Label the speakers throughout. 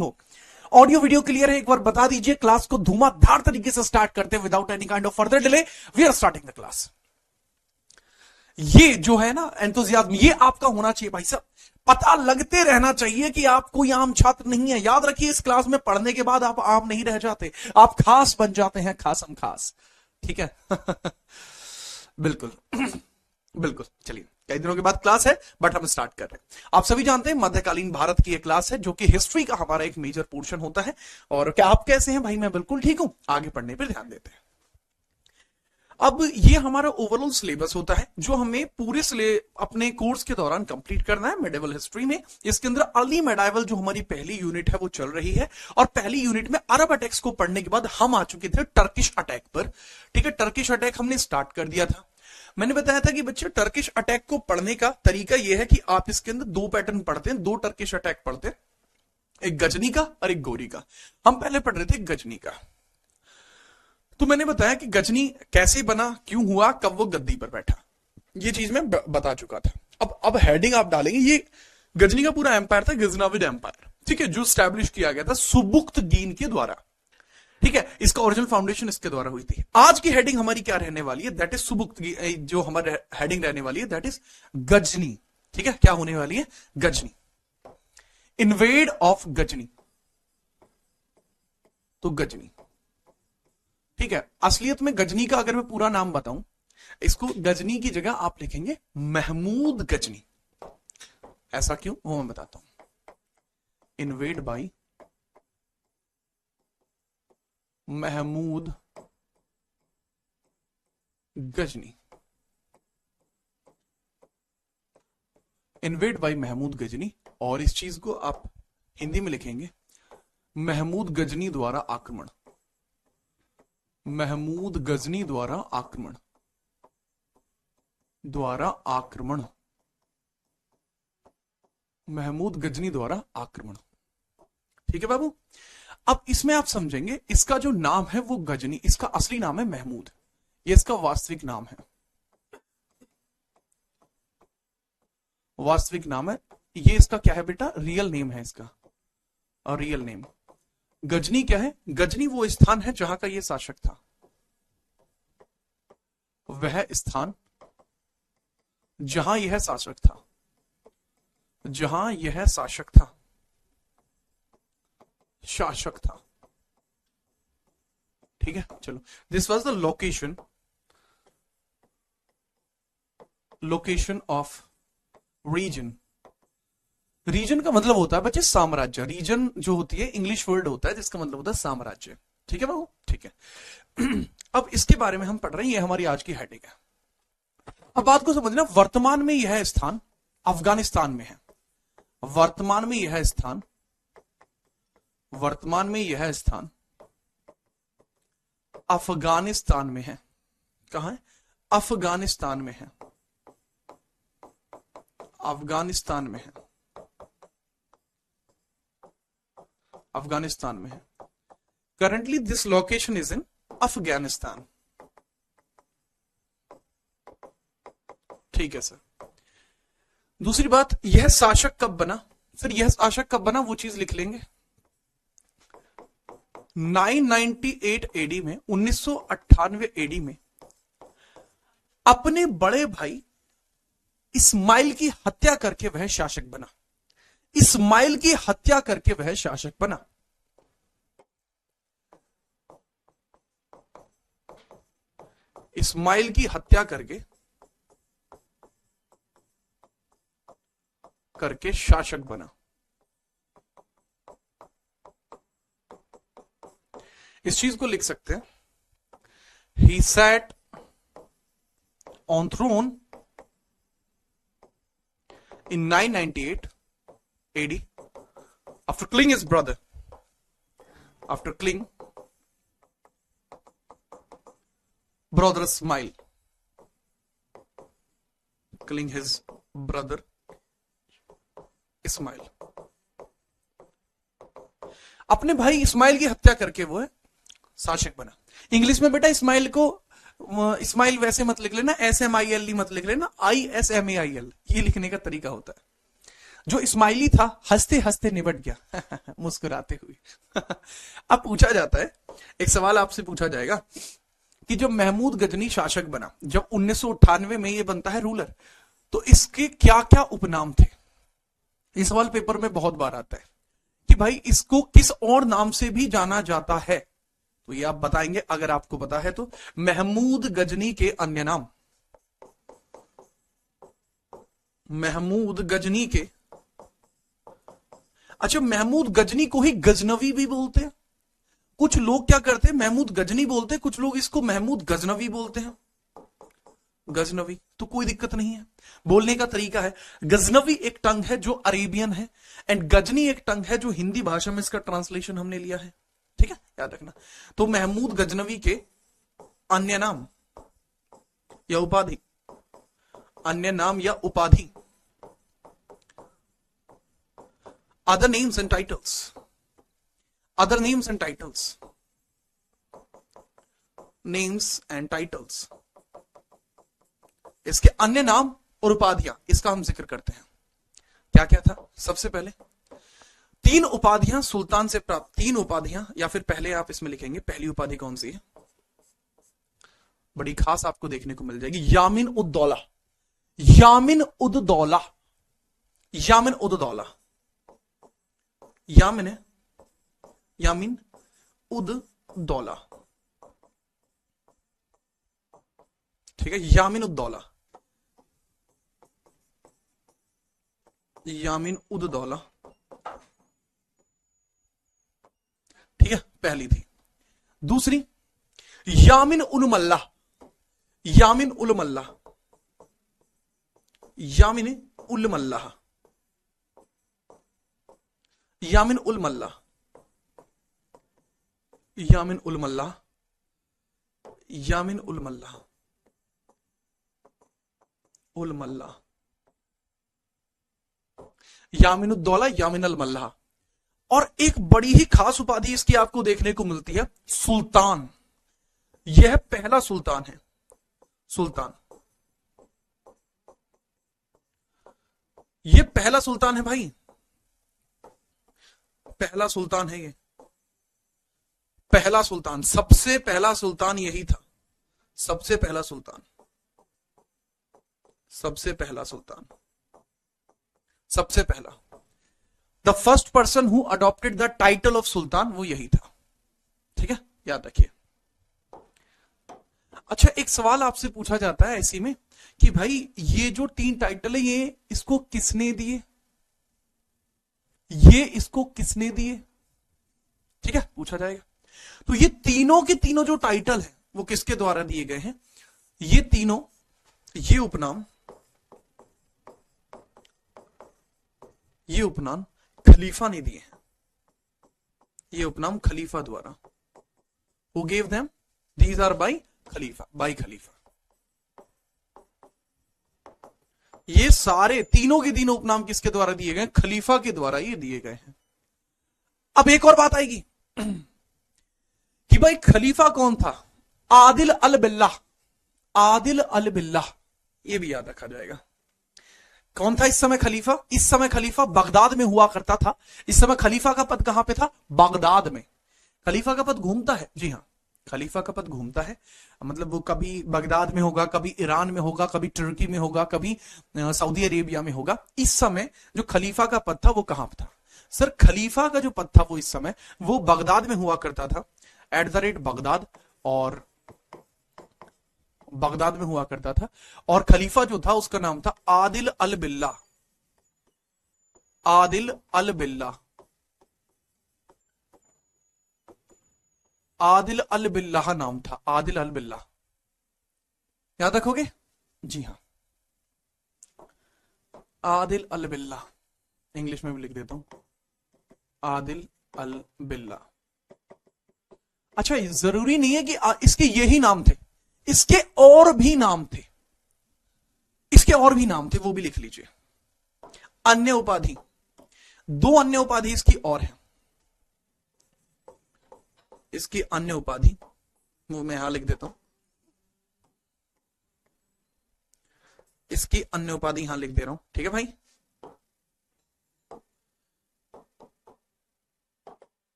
Speaker 1: हो। Audio video clear है, एक बार बता दीजिए। क्लास को धुआंधार तरीके से स्टार्ट करते हैं without any kind of further delay. We are starting the class. ये जो है ना एंथुसियाज्म, ये आपका होना चाहिए भाई साहब। पता लगते रहना चाहिए कि आप कोई आम छात्र नहीं है। याद रखिए, इस क्लास में पढ़ने के बाद आप आम नहीं रह जाते, आप खास बन जाते हैं, खासम खास। ठीक है बिल्कुल बिल्कुल। चलिए, कई दिनों के बाद क्लास है, बट हम स्टार्ट कर रहे हैं। आप सभी जानते हैं मध्यकालीन भारत की एक क्लास है जो कि हिस्ट्री का हमारा एक मेजर पोर्शन होता है। और क्या आप कैसे हैं भाई? मैं बिल्कुल ठीक हूं। आगे पढ़ने पर ध्यान देते हैं। अब ये हमारा ओवरऑल सिलेबस होता है जो हमें पूरे अपने कोर्स के दौरान कंप्लीट करना है मेडिवल हिस्ट्री में। इसके अंदर अर्ली मेडाइवल जो हमारी पहली यूनिट है वो चल रही है, और पहली यूनिट में अरब अटैक्स को पढ़ने के बाद हम आ चुके थे टर्किश अटैक पर। ठीक है, टर्किश अटैक हमने स्टार्ट कर दिया था। मैंने बताया था कि बच्चे टर्किश अटैक को पढ़ने का तरीका यह है कि आप इसके अंदर दो पैटर्न पढ़ते हैं, दो टर्किश अटैक पढ़ते हैं, एक गजनी का और एक गोरी का। हम पहले पढ़ रहे थे गजनी का। तो मैंने बताया कि गजनी कैसे बना, क्यों हुआ, कब वो गद्दी पर बैठा, ये चीज मैं बता चुका था। अब हेडिंग आप डालेंगे, ये गजनी का पूरा एम्पायर था, गजनाविद एम्पायर। ठीक है, जो स्टैब्लिश किया गया था सुबुक्तगीन के द्वारा। ठीक है, इसका ओरिजिनल फाउंडेशन इसके द्वारा हुई थी। आज की हेडिंग हमारी क्या रहने वाली है? That is Sabuktigin. जो हमारी हेडिंग रहने वाली है दैट इज गजनी। ठीक है, क्या होने वाली है? Ghazni, invade of Ghazni. तो गजनी, ठीक है। असलियत में गजनी का अगर मैं पूरा नाम बताऊं, इसको गजनी की जगह आप लिखेंगे महमूद गजनी। ऐसा क्यों, वो मैं बताता हूं। Invade by Mahmud Ghazni, invade by Mahmud Ghazni. और इस चीज को आप हिंदी में लिखेंगे महमूद गजनी द्वारा आक्रमण। महमूद गजनी द्वारा आक्रमण, महमूद गजनी द्वारा आक्रमण। ठीक है बाबू। अब इसमें आप समझेंगे, इसका जो नाम है वो गजनी, इसका असली नाम है महमूद, ये इसका वास्तविक नाम है, वास्तविक नाम है। ये इसका क्या है बेटा? रियल नेम है इसका। और रियल नेम गजनी क्या है? गजनी वो स्थान है जहां का ये शासक था, वह स्थान जहां यह शासक था, जहां यह शासक था, शासक था। ठीक है, चलो। This was the location of reason. Reason का मतलब होता है बच्चे साम्राज्य। रीजन जो होती है इंग्लिश वर्ड होता है जिसका मतलब होता है साम्राज्य। ठीक है बाबू, ठीक है। अब इसके बारे में हम पढ़ रहे हैं, ये हमारी आज की हेडिंग है। अब बात को समझना, वर्तमान में यह स्थान अफगानिस्तान में है। वर्तमान में यह स्थान अफगानिस्तान में है। कहां है? अफगानिस्तान में है, अफगानिस्तान में है, अफगानिस्तान में है। Currently this location is in Afghanistan. ठीक है सर। दूसरी बात, यह शासक कब बना? सर यह शासक कब बना वो चीज लिख लेंगे। 998 एडी में, 1998 एडी में अपने बड़े भाई इस्माइल की हत्या करके वह शासक बना। इस्माइल की हत्या करके वह शासक बना। इस्माइल की हत्या करके शासक बना। इस चीज को लिख सकते हैं, he sat on throne in 998 AD after killing his brother, after killing brother Ismail, killing his brother Ismail। अपने भाई इस्माइल की हत्या करके वो है शासक बना। इंग्लिश में बेटा इस्माइल को, इस्माइल वैसे मत लिख लेना, SMIL मत लिख लेना, ISMAIL, ये लिखने का तरीका होता है। जो स्माइली था हंसते हंसते निबट गया मुस्कुराते हुए। अब पूछा जाता है, एक सवाल आपसे पूछा जाएगा कि जब महमूद गजनी शासक बना, जब 1998 में ये बनता है रूलर, तो इसके क्या क्या उपनाम थे? ये सवाल पेपर में बहुत बार आता है कि भाई इसको किस और नाम से भी जाना जाता है, तो ये आप बताएंगे अगर आपको पता है तो। महमूद गजनी के अन्य नाम, महमूद गजनी के, अच्छा महमूद गजनी को ही गजनवी भी बोलते हैं। कुछ लोग क्या करते हैं, महमूद गजनी बोलते हैं, कुछ लोग इसको महमूद गजनवी बोलते हैं। गजनवी तो कोई दिक्कत नहीं है, बोलने का तरीका है। गजनवी एक टंग है जो अरेबियन है, एंड गजनी एक टंग है जो हिंदी भाषा में इसका ट्रांसलेशन हमने लिया है, ठीक है, याद रखना। तो महमूद गजनवी के अन्य नाम या उपाधि, अन्य नाम या उपाधि, other names and titles, other names and titles, names and titles, इसके अन्य नाम और उपाधियां, इसका हम जिक्र करते हैं। क्या क्या था? सबसे पहले 3 उपाधियां सुल्तान से प्राप्त, 3 उपाधियां, या फिर पहले आप इसमें लिखेंगे पहली उपाधि कौन सी है, बड़ी खास आपको देखने को मिल जाएगी, यामिन उद दौला। यामिन उद दौला, यामिन उद दौला, यामिन है, यामिन उद दौला, ठीक है, यामिन उद दौला, यामिन उद दौला, ठीक है, पहली थी। दूसरी यामिन उल मल्ला, यामिन उल मल्ला, यामिन उल मल्ला, यामिन उल मल्ला, यामिन उल मल्ला, यामिन उल मल्ला, उल मल्ला, यामिन उद दौला, यामिन अल मल्ला। और एक बड़ी ही खास उपाधि इसकी आपको देखने को मिलती है, सुल्तान। यह पहला सुल्तान है, सुल्तान, यह पहला सुल्तान है भाई, पहला सुल्तान है ये, पहला सुल्तान, सबसे पहला सुल्तान यही था, सबसे पहला सुल्तान, सबसे पहला सुल्तान, सबसे पहला, the first person who adopted the title of sultan, वो यही था, ठीक है, याद रखिए। अच्छा एक सवाल आपसे पूछा जाता है ऐसी में कि भाई ये जो 3 टाइटल है, ये इसको किसने दिए, ये इसको किसने दिए, ठीक है, पूछा जाएगा। तो ये तीनों के तीनों जो टाइटल है वो किसके द्वारा दिए गए हैं, ये तीनों, ये उपनाम, ये उपनाम खलीफा ने दिए हैं, ये उपनाम खलीफा द्वारा, who gave them, these are by khalifa, by khalifa. ये सारे तीनों के तीनों उपनाम किसके द्वारा दिए गए, खलीफा के द्वारा ये दिए गए हैं। अब एक और बात आएगी कि भाई खलीफा कौन था, आदिल अल बिल्लाह, आदिल अल बिल्लाह, ये भी याद रखा जाएगा। कौन था इस समय खलीफा, इस समय खलीफा बगदाद में हुआ करता था। इस समय खलीफा का पद कहां पे था, बगदाद में। खलीफा का पद घूमता है, जी हां, खलीफा का पद घूमता है, मतलब वो कभी बगदाद में होगा, कभी ईरान में होगा, कभी तुर्की में होगा, कभी सऊदी अरेबिया में होगा। इस समय जो खलीफा का पद था वो कहां था सर, खलीफा का जो पद था वो इस समय वो बगदाद में हुआ करता था, @ बगदाद, और बगदाद में हुआ करता था। और खलीफा जो था उसका नाम था आदिल अल बिल्ला, आदिल अल बिल्ला, आदिल अल बिल्लाह नाम था, आदिल अल बिल्लाह, याद रखोगे, जी हां, आदिल अल बिल्लाह, इंग्लिश में भी लिख देता हूं, आदिल अल बिल्लाह। अच्छा जरूरी नहीं है कि इसके यही नाम थे, इसके और भी नाम थे, इसके और भी नाम थे, वो भी लिख लीजिए। अन्य उपाधि, 2 अन्य उपाधि इसकी और है, इसकी अन्य उपाधि वो मैं यहां लिख देता हूं, इसकी अन्य उपाधि यहां लिख दे रहा हूं, ठीक है भाई।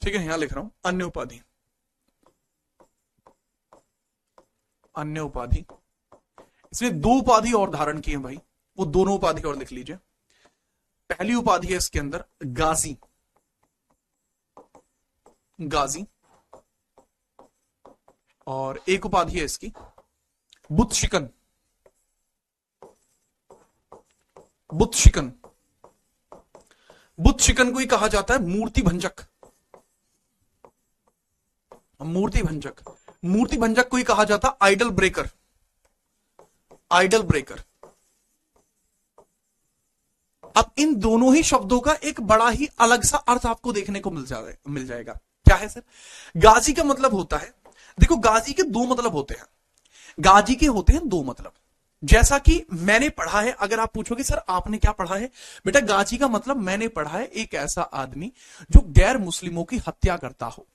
Speaker 1: ठीक है, यहां लिख रहा हूं अन्य उपाधि। अन्य उपाधि, इसने 2 उपाधि और धारण की है भाई, वो दोनों उपाधि और लिख लीजिए। पहली उपाधि है इसके अंदर गाजी, गाजी, और एक उपाधि है इसकी बुत शिकन, बुत शिकन। बुत शिकन को ही कहा जाता है मूर्ति भंजक, मूर्ति भंजक। मूर्ति भंजक को ही कहा जाता है आइडल ब्रेकर, आइडल ब्रेकर। अब इन दोनों ही शब्दों का एक बड़ा ही अलग सा अर्थ आपको देखने को मिल जाएगा। क्या है सर? गाजी का मतलब होता है, देखो गाजी के 2 मतलब होते हैं, गाजी के होते हैं 2 मतलब। जैसा कि मैंने पढ़ा है, अगर आप पूछोगे सर आपने क्या पढ़ा है, बेटा गाजी का मतलब मैंने पढ़ा है एक ऐसा आदमी जो गैर मुस्लिमों की हत्या करता हो।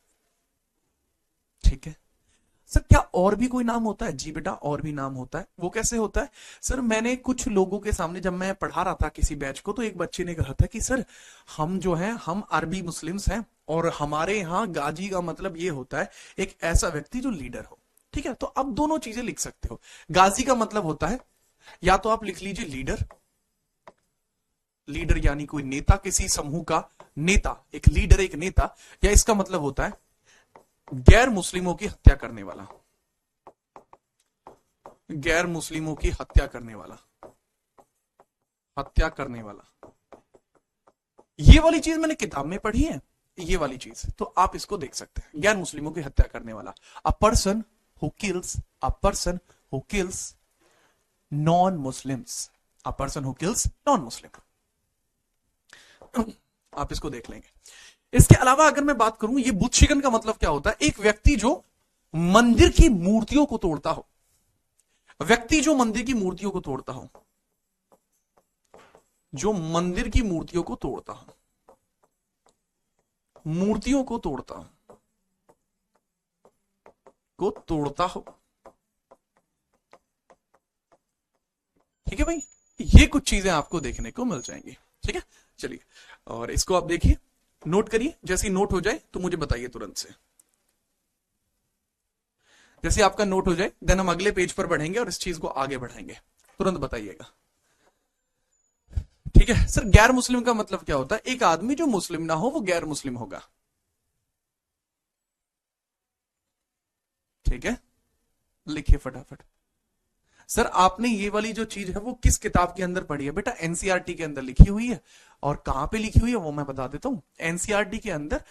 Speaker 1: ठीक है सर, क्या और भी कोई नाम होता है? जी बेटा और भी नाम होता है। वो कैसे होता है सर? मैंने कुछ लोगों के सामने जब मैं पढ़ा रहा था किसी बैच को, तो एक बच्चे ने कहा था कि सर हम जो है हम अरबी मुस्लिम्स हैं और हमारे यहाँ गाजी का मतलब ये होता है एक ऐसा व्यक्ति जो लीडर हो। ठीक है, तो अब दोनों चीजें लिख सकते हो। गाजी का मतलब होता है या तो आप लिख लीजिए लीडर, लीडर यानी कोई नेता, किसी समूह का नेता, एक लीडर एक नेता, या इसका मतलब होता है गैर मुस्लिमों की हत्या करने वाला, गैर मुस्लिमों की हत्या करने वाला, हत्या करने वाला। ये वाली चीज मैंने किताब में पढ़ी है, ये वाली चीज, तो आप इसको देख सकते हैं, गैर मुस्लिमों की हत्या करने वाला। A person who kills, a person who kills non Muslims, a person who kills non Muslim. आप इसको देख लेंगे। इसके अलावा अगर मैं बात करूं, ये बुत शिकन का मतलब क्या होता है? एक व्यक्ति जो मंदिर की मूर्तियों को तोड़ता हो, व्यक्ति जो मंदिर की मूर्तियों को तोड़ता हो, जो मंदिर की मूर्तियों को तोड़ता हो, मूर्तियों को तोड़ता हो, को तोड़ता हो। ठीक है भाई, ये कुछ चीजें आपको देखने को मिल जाएंगी। ठीक है, चलिए और इसको आप देखिए, नोट करिए, जैसे नोट हो जाए तो मुझे बताइए तुरंत से। जैसे आपका नोट हो जाए देन हम अगले पेज पर बढ़ेंगे और इस चीज को आगे बढ़ाएंगे, तुरंत बताइएगा। ठीक है सर, गैर मुस्लिम का मतलब क्या होता है? एक आदमी जो मुस्लिम ना हो वो गैर मुस्लिम होगा। ठीक है, लिखिए फटाफट। सर आपने ये वाली जो चीज है वो किस किताब के अंदर पढ़ी है? बेटा एनसीईआरटी के अंदर लिखी हुई है। और कहां पे लिखी हुई है वो मैं बता देता हूं। एनसीईआरटी के अंदर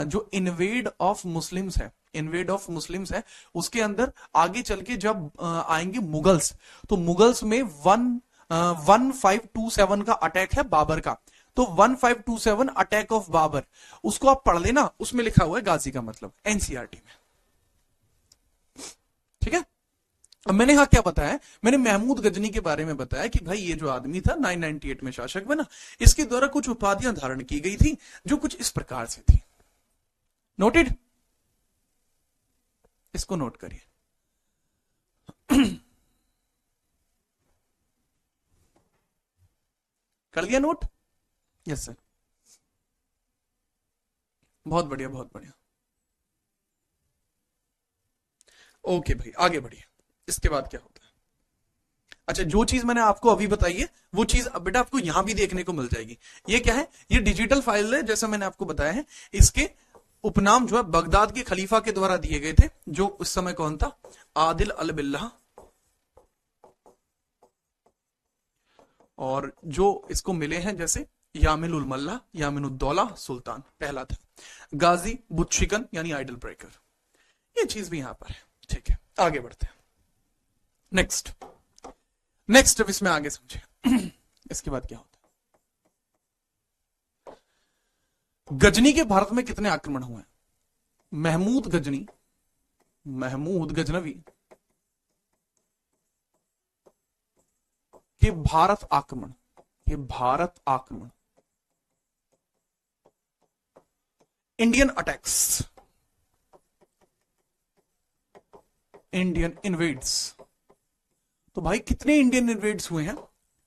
Speaker 1: जो इन्वेड ऑफ मुस्लिम्स है, इन्वेड ऑफ मुस्लिम्स है, उसके अंदर आगे चल के जब आएंगे मुगल्स, तो मुगल्स में 1527 का अटैक है बाबर का, तो 1527 अटैक ऑफ बाबर, उसको आप पढ़ लेना, उसमें लिखा हुआ है गाजी का मतलब, एनसीईआरटी में। ठीक है, अब मैंने यहां क्या बताया? मैंने महमूद गजनी के बारे में बताया कि भाई ये जो आदमी था 998 में शासक बना, इसके द्वारा कुछ उपाधियां धारण की गई थी जो कुछ इस प्रकार से थी। नोटेड, इसको नोट करिए। कर लिया नोट? यस सर, बहुत बढ़िया बहुत बढ़िया। ओके भाई आगे बढ़िए। इसके बाद क्या होता है? अच्छा, जो चीज मैंने आपको अभी बताई है वो चीज अब बेटा आपको यहां भी देखने को मिल जाएगी। ये क्या है? ये डिजिटल फाइल है, जैसा मैंने आपको बताया है। इसके उपनाम जो है बगदाद के खलीफा के द्वारा दिए गए थे, जो उस समय कौन था? आदिल अल बिल्लाह। और जो इसको मिले हैं जैसे यामिन उल मल्ला, यामिन उद दौला सुल्तान पहला था। गाजी बुत शिकन यानी आइडल ब्रेकर, ये चीज भी यहां पर है। ठीक है, आगे बढ़ते हैं। नेक्स्ट नेक्स्ट, अब इसमें आगे समझे। इसके बाद क्या होता है? गजनी के भारत में कितने आक्रमण हुए? महमूद गजनी, महमूद गजनवी के भारत आक्रमण, के भारत आक्रमण, इंडियन अटैक्स, इंडियन इन्वेड्स। तो भाई कितने इंडियन इन्वेड्स हुए हैं?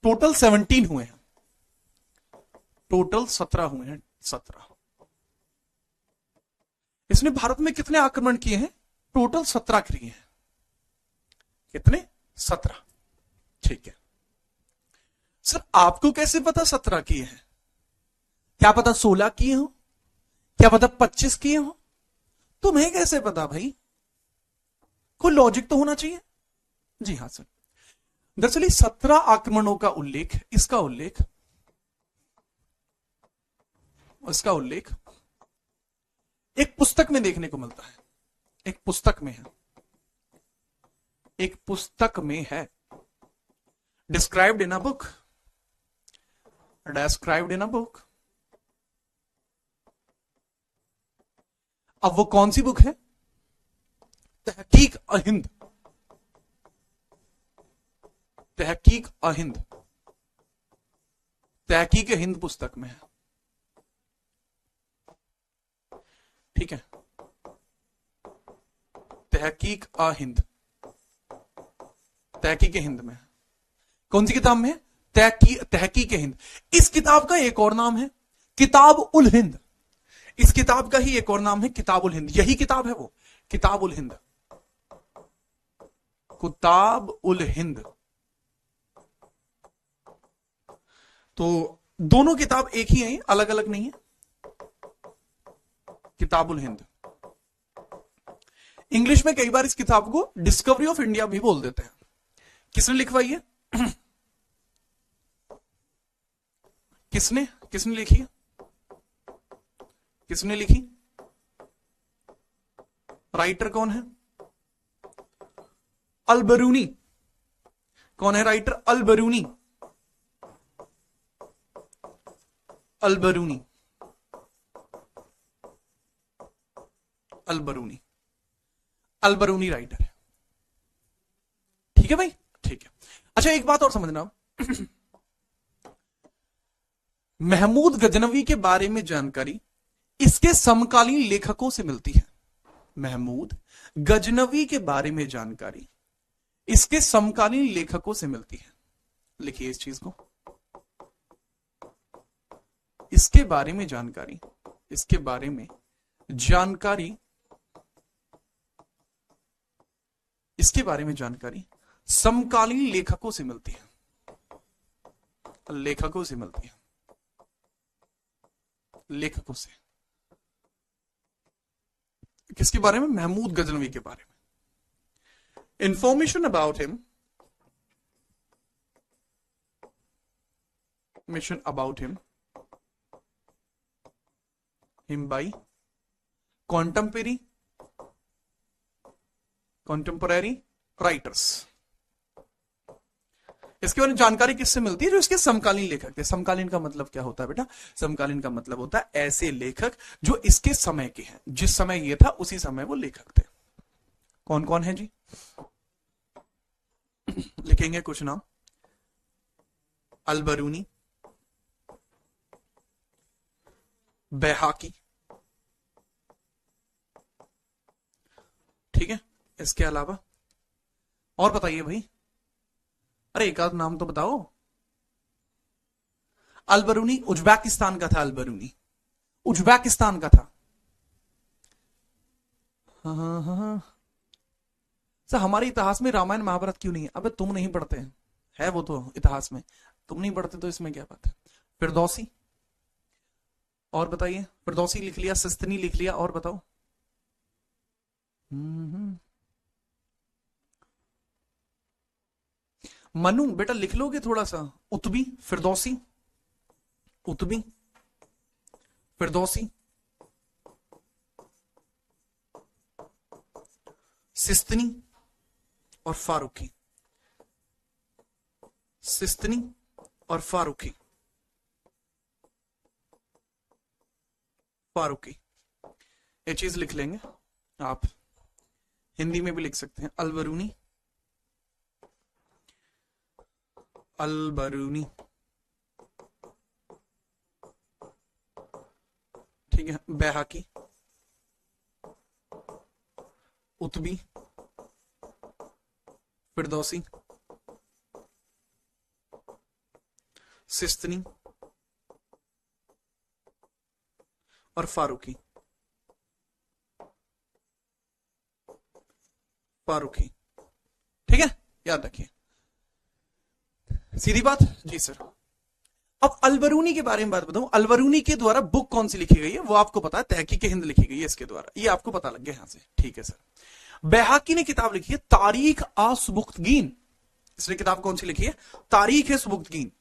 Speaker 1: टोटल 17 हुए हैं, टोटल 17 हुए हैं, 17। इसने भारत में कितने आक्रमण किए हैं? टोटल 17 किए हैं। कितने? 17। ठीक है सर, आपको कैसे पता 17 किए हैं? क्या पता 16 किए हो, क्या पता 25 किए हो? तुम्हें कैसे पता भाई? कोई लॉजिक तो होना चाहिए। जी हां सर, दरअसल 17 आक्रमणों का उल्लेख, इसका उल्लेख एक पुस्तक में देखने को मिलता है। एक पुस्तक में है, एक पुस्तक में है। Described in a book, described in a book. अब वो कौन सी बुक है? तहकीक अहिंद, तहकीक अहिंद, तहकीक हिंद पुस्तक में है। ठीक है, तहकीक अहिंद, तहकीक हिंद में। कौन सी किताब में है? तहकीक हिंद। इस किताब का एक और नाम है किताब उल हिंद। इस किताब का ही एक और नाम है किताब उल हिंद। यही किताब है वो, किताब उल हिंद, किताब उल हिंद। तो दोनों किताब एक ही है, अलग अलग नहीं है। किताब उल हिंद। इंग्लिश में कई बार इस किताब को डिस्कवरी ऑफ इंडिया भी बोल देते हैं। किसने लिखवाई है? किसने किसने लिखी है? किसने लिखी? राइटर कौन है? अल बरूनी। कौन है राइटर? अल बरूनी। अल बरूनी, अल बरूनी, अल बरूनी राइटर है। ठीक है भाई, ठीक है। अच्छा एक बात और समझना, महमूद गजनवी के बारे में जानकारी इसके समकालीन लेखकों से मिलती है। महमूद गजनवी के बारे में जानकारी इसके समकालीन लेखकों से मिलती है। लिखिए इस चीज को, इसके बारे में जानकारी, इसके बारे में जानकारी, इसके बारे में जानकारी समकालीन लेखकों से मिलती है। लेखकों से मिलती है, लेखकों से। किसके बारे में? महमूद गजनवी के बारे में। Information about him, mission about him by contemporary writers. इसके बारे में जानकारी किससे मिलती है? जो इसके समकालीन लेखक थे। समकालीन का मतलब क्या होता है बेटा? समकालीन का मतलब होता है ऐसे लेखक जो इसके समय के हैं। जिस समय ये था उसी समय वो लेखक थे। कौन कौन है जी? लिखेंगे कुछ नाम। अल बरूनी, बैहाकी, ठीक है। इसके अलावा और बताइए भाई, अरे एक आध नाम तो बताओ। अल बरूनी उज्बेकिस्तान का था। अल बरूनी उज्बेकिस्तान का था। हाँ। सर हमारे इतिहास में रामायण महाभारत क्यों नहीं है? अबे तुम नहीं पढ़ते हैं, है वो तो इतिहास में। तुम नहीं पढ़ते तो इसमें क्या बात है? फिरदौसी, और बताइए। फिरदौसी लिख लिया, सिस्तनी लिख लिया, और बताओ। मनु बेटा लिख लोगे थोड़ा सा? उतबी, फिरदौसी, उतबी, फिरदौसी, सिस्तनी और फारूकी। सिस्तनी और फारूकी, फारूकी, ये चीज लिख लेंगे। आप हिंदी में भी लिख सकते हैं। अल बरूनी, अल बरूनी, ठीक है। बैहाकी, उतबी, फिरदौसी, सिस्तनी और फारूकी। फारूकी। ठीक है, याद रखिए, सीधी बात जी सर। अब अलबरूनी के बारे में बात बताऊं, अलबरूनी के द्वारा बुक कौन सी लिखी गई है वो आपको पता है, तहकीक हिंद लिखी गई है इसके द्वारा, ये आपको पता लग गया यहां से। ठीक है सर। बैहाकी ने किताब लिखी है तारीख आ सुबुक्तगीन, इसने किताब कौन सी लिखी है? तारीख है सुबुक्तगीन,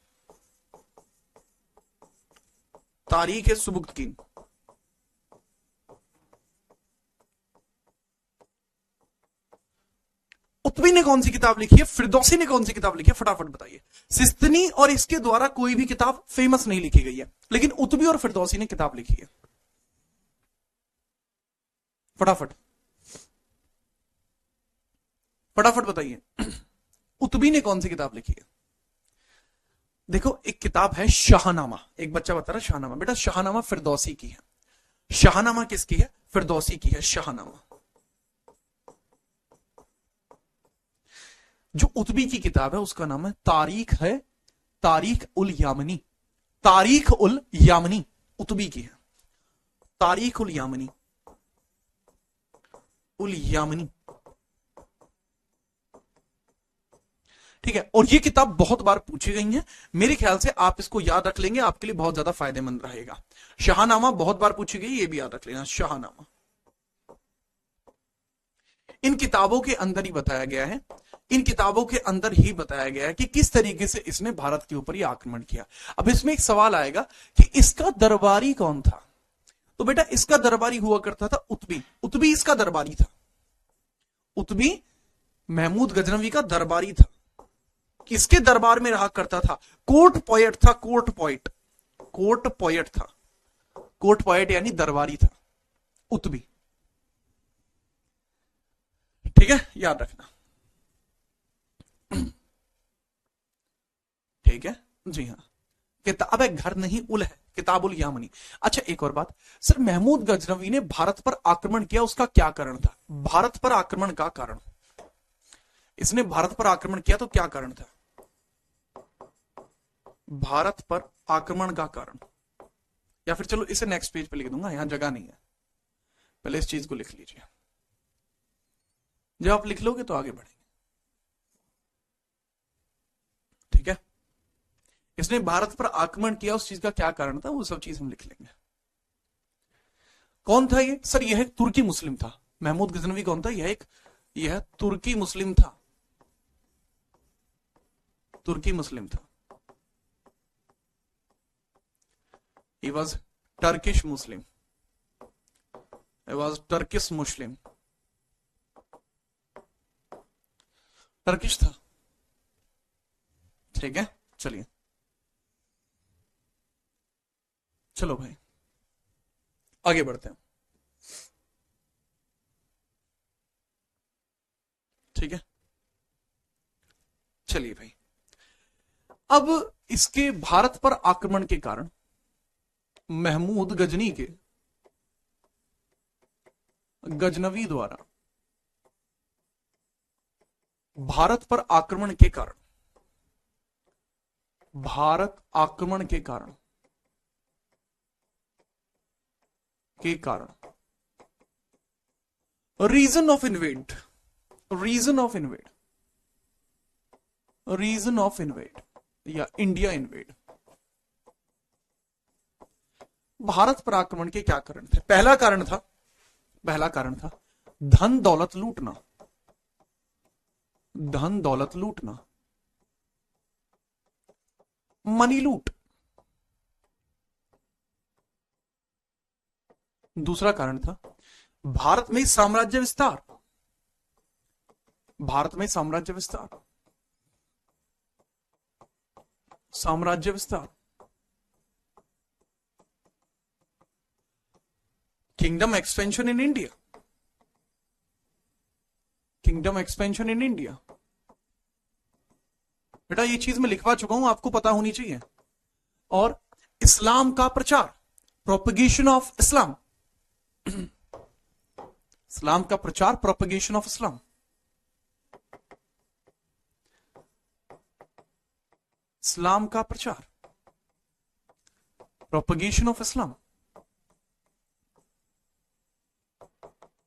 Speaker 1: तारीख है सुबुक्तगीन। उत्बी ने कौन सी किताब लिखी है? फिरदौसी ने कौन सी किताब लिखी है? फटाफट बताइए। सिस्तनी और इसके द्वारा कोई भी किताब फेमस नहीं लिखी गई है, लेकिन उत्बी और फिरदौसी ने किताब लिखी है। फटाफट फटाफट बताइए, उत्बी ने कौन सी किताब लिखी है? देखो, एक किताब है शाहनामा, एक बच्चा बता रहा शाहनामा, बेटा शाहनामा फिरदौसी की है। शाहनामा किसकी है? फिरदौसी की है शाहनामा। जो उत्बी की किताब है उसका नाम है तारीख है, तारीख उल यामनी, तारीख उल यामनी उत्बी की है, तारीख उल यामनी, उल यामनी। ठीक है, और ये किताब बहुत बार पूछी गई है, मेरे ख्याल से आप इसको याद रख लेंगे, आपके लिए बहुत ज्यादा फायदेमंद रहेगा। शाहनामा बहुत बार पूछी गई, ये भी याद रख लेना, शाहनामा। इन किताबों के अंदर ही बताया गया है, इन किताबों के अंदर ही बताया गया है कि किस तरीके से इसने भारत के ऊपर ये आक्रमण किया। अब इसमें एक सवाल आएगा कि इसका दरबारी कौन था? तो बेटा इसका दरबारी हुआ करता था उत्बी, उत्बी इसका दरबारी था, उत्बी महमूद गजनवी का दरबारी था। किसके दरबार में रहा करता था? कोर्ट पोएट था, कोर्ट पोएट, कोर्ट पोएट था, कोर्ट पोएट यानी दरबारी था उत्बी। ठीक है, याद रखना। ठीक है जी हाँ, किताब है घर नहीं उल है, किताबुल यामनी। अच्छा एक और बात सर, महमूद गजनवी ने भारत पर आक्रमण किया, उसका क्या कारण था? भारत पर आक्रमण का कारण, इसने भारत पर आक्रमण किया तो क्या कारण था? भारत पर आक्रमण का कारण, या फिर चलो इसे नेक्स्ट पेज पे लिख दूंगा, यहां जगह नहीं है, पहले इस चीज को लिख लीजिए, जब आप लिख लोगे तो आगे बढ़ेंगे। ठीक है, इसने भारत पर आक्रमण किया, उस चीज का क्या कारण था, वो सब चीज हम लिख लेंगे। कौन था ये? सर यह एक तुर्की मुस्लिम था। महमूद गजनवी कौन था? यह तुर्की मुस्लिम था, तुर्की मुस्लिम था। He was Turkish Muslim. He was Turkish Muslim. Turkish था। ठीक है, चलिए चलो भाई आगे बढ़ते हैं। ठीक है, चलिए भाई, अब इसके भारत पर आक्रमण के कारण महमूद गजनवी द्वारा भारत पर आक्रमण के कारण, भारत आक्रमण के कारण reason of invade, reason of invade, reason of invade या इंडिया इन्वेड, भारत पर आक्रमण के क्या कारण थे? पहला कारण था धन दौलत लूटना, धन दौलत लूटना, मनी लूट। दूसरा कारण था भारत में साम्राज्य विस्तार, भारत में साम्राज्य विस्तार, साम्राज्य विस्तार, kingdom expansion in India, kingdom expansion in India. बेटा ये चीज मैं लिखवा चुका हूं, आपको पता होनी चाहिए। और इस्लाम का प्रचार, प्रोपगेशन ऑफ इस्लाम, इस्लाम का प्रचार, प्रोपगेशन ऑफ इस्लाम, इस्लाम का प्रचार, propagation of Islam,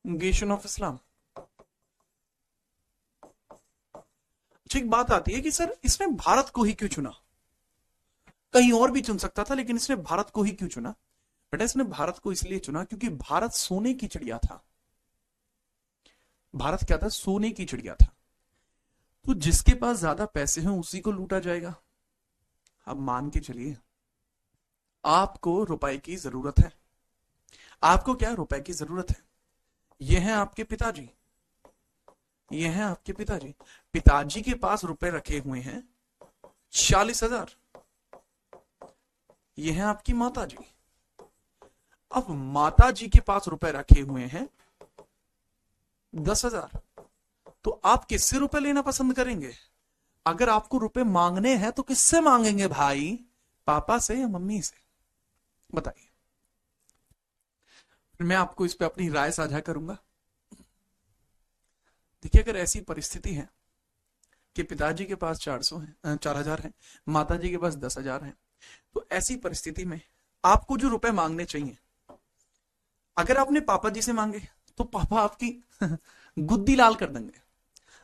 Speaker 1: propagation of Islam. एक बात आती है कि सर इसने भारत को ही क्यों चुना, कहीं और भी चुन सकता था लेकिन इसने भारत को ही क्यों चुना। बेटा इसने भारत को इसलिए चुना क्योंकि भारत सोने की चिड़िया था। भारत क्या था, सोने की चिड़िया था। तो जिसके पास ज्यादा पैसे हैं उसी को लूटा जाएगा। अब मान के चलिए आपको रुपए की जरूरत है, आपको क्या रुपए की जरूरत है। ये हैं आपके पिताजी, ये हैं आपके पिताजी। पिताजी के पास रुपए रखे हुए हैं 40,000। ये हैं आपकी माताजी। अब माताजी के पास रुपए रखे हुए हैं 10,000। तो आप किससे रुपए लेना पसंद करेंगे? अगर आपको रुपए मांगने हैं तो किससे मांगेंगे भाई, पापा से या मम्मी से? बताइए। मैं आपको इस पे अपनी राय साझा करूंगा। देखिए अगर ऐसी परिस्थिति है कि पिताजी के पास 4,000 है, माताजी के पास 10,000 है, तो ऐसी परिस्थिति में आपको जो रुपए मांगने चाहिए, अगर आपने पापा जी से मांगे तो पापा आपकी गुद्दी लाल कर देंगे,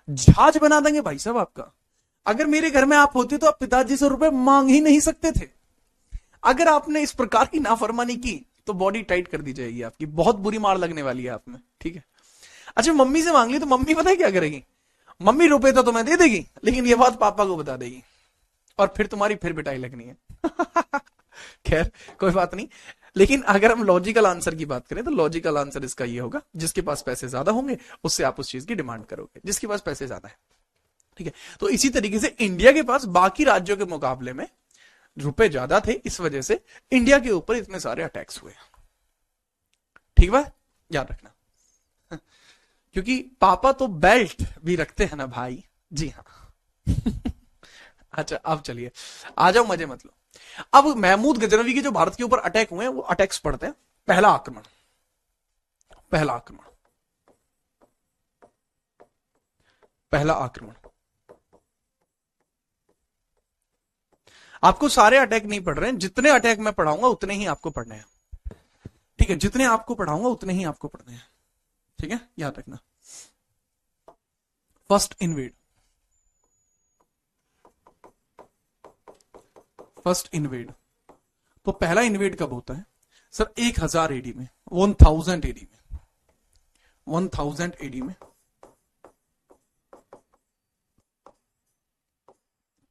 Speaker 1: जहाज बना देंगे भाई साहब आपका। अगर मेरे घर में आप होते तो आप पिताजी से रुपए मांग ही नहीं सकते थे। अगर आपने इस प्रकार की नाफरमानी की तो बॉडी टाइट कर दी जाएगी आपकी, बहुत बुरी मार लगने वाली है आप में, ठीक है। अच्छा मम्मी से मांग ली तो मम्मी पता है क्या करेगी, मम्मी रुपए तो तुम्हें दे देगी लेकिन ये बात पापा को बता देगी और फिर तुम्हारी फिर पिटाई लगनी है। खैर कोई बात नहीं, लेकिन अगर हम लॉजिकल आंसर की बात करें तो लॉजिकल आंसर इसका ये होगा, जिसके पास पैसे ज्यादा होंगे उससे आप उस चीज की डिमांड करोगे जिसके पास पैसे ज्यादा है, ठीक है। तो इसी तरीके से इंडिया के पास बाकी राज्यों के मुकाबले में रुपए ज्यादा थे, इस वजह से इंडिया के ऊपर इतने सारे अटैक्स हुए, ठीक है, याद रखना। क्योंकि पापा तो बेल्ट भी रखते हैं ना भाई, जी हाँ। अच्छा अब चलिए आ जाओ, मजे मत लो। अब महमूद गजनवी के जो भारत के ऊपर अटैक हुए हैं वो अटैक्स पढ़ते हैं। पहला आक्रमण, पहला आक्रमण, पहला आक्रमण। आपको सारे अटैक नहीं पढ़ रहे हैं, जितने अटैक मैं पढ़ाऊंगा उतने ही आपको पढ़ने हैं, ठीक है। जितने आपको पढ़ाऊंगा उतने ही आपको पढ़ने हैं, ठीक है, याद रखना। First invade, first invade. तो पहला इन्वेड कब होता है सर? 1000 एडी में, 1000 एडी में, 1000 एडी में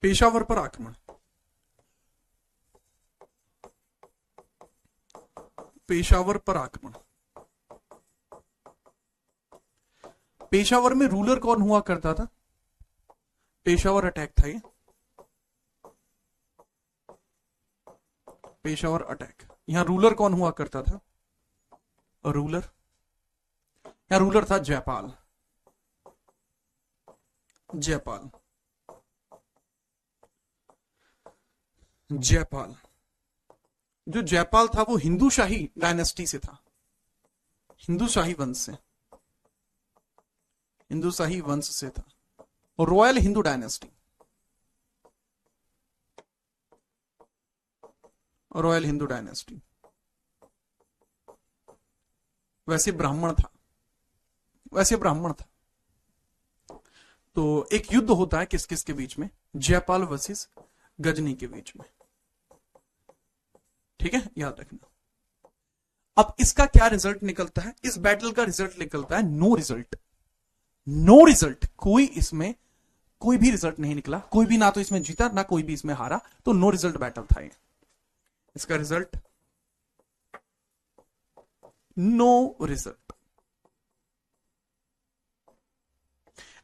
Speaker 1: पेशावर पर आक्रमण, पेशावर पर आक्रमण। पेशावर में रूलर कौन हुआ करता था? पेशावर अटैक था ये, पेशावर अटैक। यहां रूलर कौन हुआ करता था? रूलर, यहां रूलर था जयपाल, जयपाल, जयपाल। जो जयपाल था वो हिंदू शाही डायनेस्टी से था, हिंदू शाही वंश से, हिंदू शाही वंश से था, और royal Hindu dynasty, royal Hindu dynasty. वैसे ब्राह्मण था, वैसे ब्राह्मण था। तो एक युद्ध होता है किस किस के बीच में? जयपाल वर्सेस गजनी के बीच में, ठीक है, याद रखना। अब इसका क्या रिजल्ट निकलता है? इस बैटल का रिजल्ट निकलता है नो रिजल्ट, नो रिजल्ट। कोई इसमें कोई भी रिजल्ट नहीं निकला, कोई भी ना तो इसमें जीता ना कोई भी इसमें हारा, तो नो रिजल्ट बैटल था ये। इसका रिजल्ट नो रिजल्ट।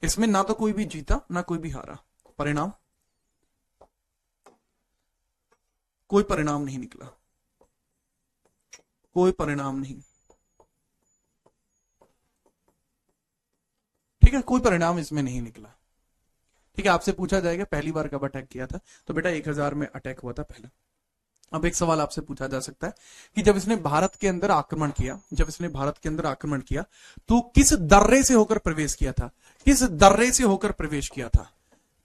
Speaker 1: इसमें ना तो कोई भी जीता ना कोई भी हारा, परिणाम कोई परिणाम नहीं निकला, कोई परिणाम नहीं, ठीक है, कोई परिणाम इसमें नहीं निकला, ठीक है। आपसे पूछा जाएगा पहली बार कब अटैक किया था, तो बेटा 1000 में अटैक हुआ था पहला। अब एक सवाल आपसे पूछा जा सकता है कि जब इसने भारत के अंदर आक्रमण किया, जब इसने भारत के अंदर आक्रमण किया तो किस दर्रे से होकर प्रवेश किया था? किस दर्रे से होकर प्रवेश किया था?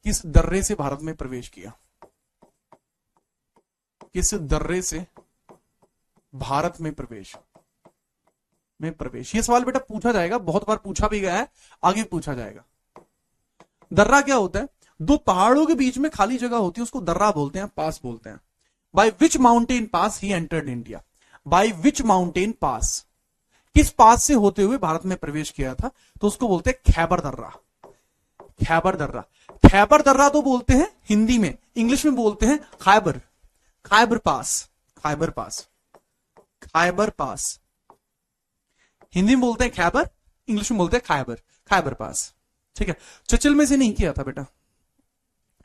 Speaker 1: किस दर्रे से भारत में प्रवेश किया? किस दर्रे से भारत में प्रवेश, में प्रवेश? ये सवाल बेटा पूछा जाएगा, बहुत बार पूछा भी गया है, आगे पूछा जाएगा। दर्रा क्या होता है? दो पहाड़ों के बीच में खाली जगह होती है, उसको दर्रा बोलते हैं, पास बोलते हैं। By which mountain pass he entered India? By which mountain pass, किस पास से होते हुए भारत में प्रवेश किया था? तो उसको बोलते हैं खैबर दर्रा। खैबर दर्रा, खैबर दर्रा तो बोलते हैं हिंदी में, इंग्लिश में बोलते हैं खैबर, खैबर पास, खैबर पास, खैबर पास। हिंदी में बोलते हैं खैबर, इंग्लिश में बोलते हैं खैबर, खैबर पास। ठीक है, चचल में से नहीं किया था बेटा,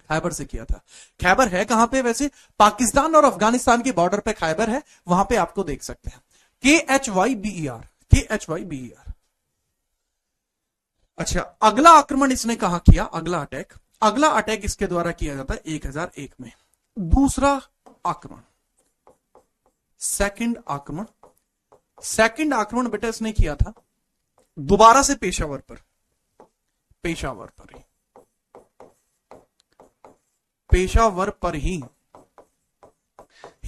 Speaker 1: खैबर से किया था। खैबर है कहां पे वैसे? पाकिस्तान और अफगानिस्तान के बॉर्डर पे खैबर है, वहां पे आपको देख सकते हैं, KHYBER, KHYBER। अच्छा, अगला आक्रमण इसने कहां किया? अगला अटैक, अगला अटैक इसके द्वारा किया जाता है 1001 में। दूसरा आक्रमण, सेकंड आक्रमण, सेकंड आक्रमण बेटा इसने किया था दोबारा से पेशावर पर, पेशावर पर ही, पेशावर पर ही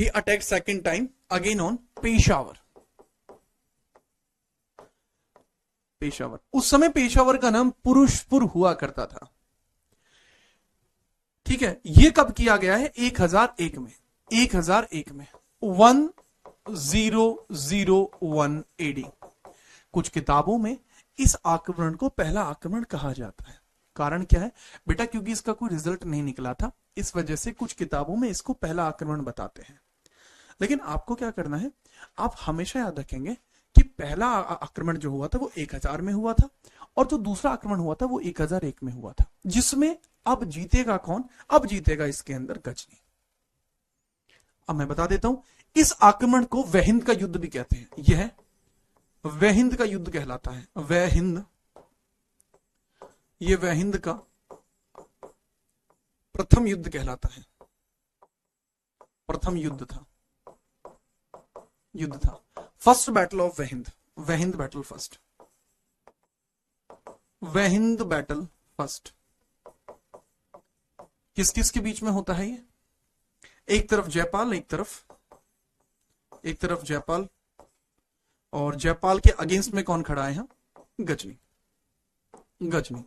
Speaker 1: attack second time again on Peshawar, Peshawar. उस समय पेशावर का नाम पुरुषपुर हुआ करता था। ठीक है, यह कब किया गया है? 1001 में, 1001 में, 1001 AD। कुछ किताबों में इस आक्रमण को पहला आक्रमण कहा जाता है। कारण क्या है बेटा? क्योंकि इसका कोई रिजल्ट नहीं निकला था, इस वजह से कुछ किताबों में इसको पहला आक्रमण बताते हैं। लेकिन आपको क्या करना है, आप हमेशा याद रखेंगे कि पहला आक्रमण जो हुआ था वो 1000 में हुआ था, और जो दूसरा आक्रमण हुआ था वो 1001 में हुआ था, जिसमें अब जीतेगा कौन? अब जीतेगा इसके अंदर गजनी। अब मैं बता देता हूं, इस आक्रमण को वहिंद का युद्ध भी कहते हैं। यह वहिंद का युद्ध कहलाता है, वहिंद, ये वहिंद का प्रथम युद्ध कहलाता है, प्रथम युद्ध था, युद्ध था, first battle of Waihind, Waihind battle first, Waihind battle first. किस किस के बीच में होता है ये? एक तरफ जयपाल, एक तरफ जयपाल, और जयपाल के अगेंस्ट में कौन खड़ा है यहां? गजनी, गजनी।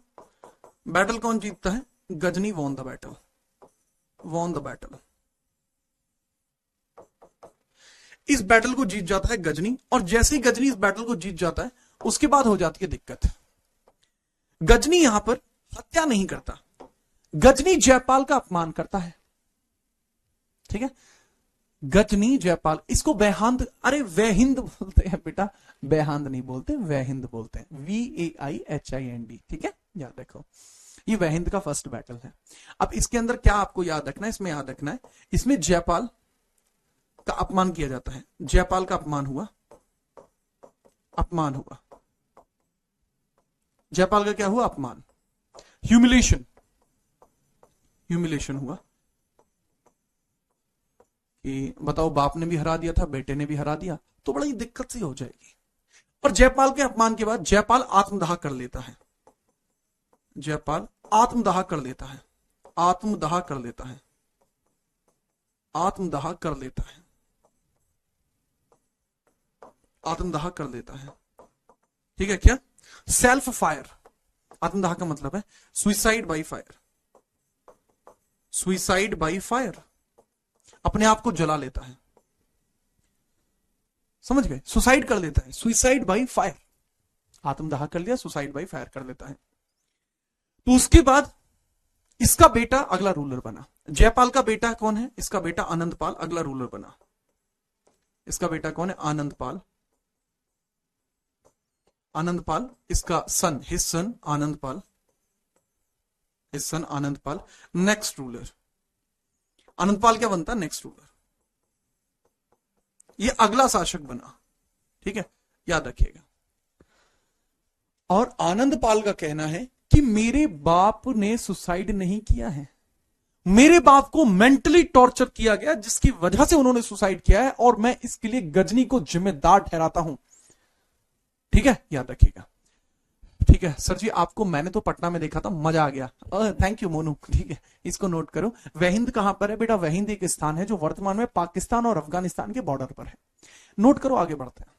Speaker 1: बैटल कौन जीतता है? Ghazni won the battle, won the battle. इस बैटल को जीत जाता है गजनी, और जैसे ही गजनी इस बैटल को जीत जाता है उसके बाद हो जाती है दिक्कत। गजनी यहां पर हत्या नहीं करता, गजनी जयपाल का अपमान करता है। ठीक है, गजनी जयपाल, इसको बेहांद, अरे वहिंद बोलते हैं बेटा, बेहांद नहीं बोलते, वहिंद बोलते हैं, VAIHIND। ठीक है, याद रखो, ये वहिंद का फर्स्ट बैटल है। अब इसके अंदर क्या आपको याद रखना है? इसमें याद रखना है, इसमें जयपाल का अपमान किया जाता है, जयपाल का अपमान हुआ, अपमान हुआ, जयपाल का क्या हुआ? अपमान, ह्यूमिलेशन, ह्यूमिलेशन हुआ कि बताओ बाप ने भी हरा दिया था, बेटे ने भी हरा दिया, तो बड़ी दिक्कत सी हो जाएगी। और जयपाल के अपमान के बाद जयपाल आत्मदाह कर लेता है, जयपाल आत्मदाह कर लेता है, आत्मदाह कर लेता है, आत्मदाह कर लेता है, आत्मदाह कर लेता है। ठीक है, क्या? सेल्फ फायर, आत्मदाह का मतलब है suicide by fire, suicide by fire, अपने आप को जला लेता है, समझ गए? सुसाइड कर लेता है, सुइसाइड बाय फायर, आत्मदाह कर लिया, सुसाइड बाय फायर कर लेता है। तो उसके बाद इसका बेटा अगला रूलर बना। जयपाल का बेटा कौन है? इसका बेटा आनंदपाल अगला रूलर बना। इसका बेटा कौन है? आनंदपाल, आनंदपाल, इसका son, his son Anandpal, his son Anandpal next ruler. Anandpal क्या बनता? नेक्स्ट रूलर, ये अगला शासक बना। ठीक है, याद रखिएगा। और आनंदपाल का कहना है कि मेरे बाप ने सुसाइड नहीं किया है, मेरे बाप को मेंटली टॉर्चर किया गया जिसकी वजह से उन्होंने सुसाइड किया है, और मैं इसके लिए गजनी को जिम्मेदार ठहराता हूं। ठीक है, याद रखिएगा। ठीक है सर जी, आपको मैंने तो पटना में देखा था, मजा आ गया, थैंक यू मोनू। ठीक है, इसको नोट करो। वहिंद कहां पर है बेटा? वहिंद एक स्थान है जो वर्तमान में पाकिस्तान और अफगानिस्तान के बॉर्डर पर है। नोट करो, आगे बढ़ते हैं।